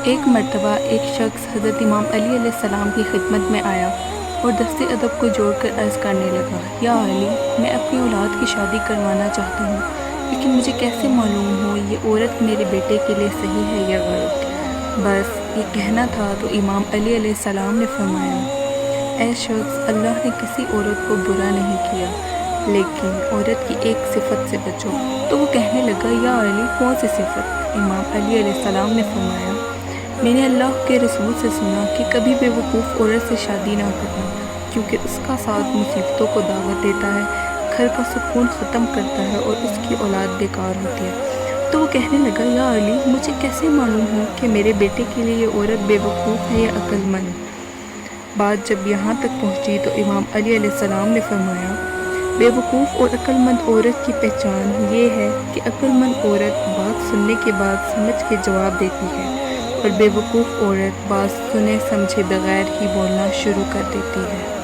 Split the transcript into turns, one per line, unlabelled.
ایک مرتبہ ایک شخص حضرت امام علی علیہ السلام کی خدمت میں آیا اور دست ادب کو جوڑ کر عرض کرنے لگا، یا علی، میں اپنی اولاد کی شادی کروانا چاہتا ہوں، لیکن مجھے کیسے معلوم ہو یہ عورت میرے بیٹے کے لیے صحیح ہے یا غلط؟ بس یہ کہنا تھا تو امام علی علیہ السلام نے فرمایا، اے شخص، اللہ نے کسی عورت کو برا نہیں کیا، لیکن عورت کی ایک صفت سے بچو۔ تو وہ کہنے لگا، یا علی، کون سی صفت؟ امام علی علیہ السلام نے فرمایا، میں نے اللہ کے رسول سے سنا کہ کبھی بے وقوف عورت سے شادی نہ کرنا، کیونکہ اس کا ساتھ مصیبتوں کو دعوت دیتا ہے، گھر کا سکون ختم کرتا ہے اور اس کی اولاد بیکار ہوتی ہے۔ تو وہ کہنے لگا، یا علی، مجھے کیسے معلوم ہو کہ میرے بیٹے کے لیے یہ عورت بے وقوف ہے یا عقل مند؟ بات جب یہاں تک پہنچی تو امام علی علیہ السلام نے فرمایا، بے وقوف اور عقل مند عورت کی پہچان یہ ہے کہ عقل مند عورت بات سننے کے بعد سمجھ کے جواب دیتی ہے، اور بے وقوف عورت بات سنے سمجھے بغیر ہی بولنا شروع کر دیتی ہے۔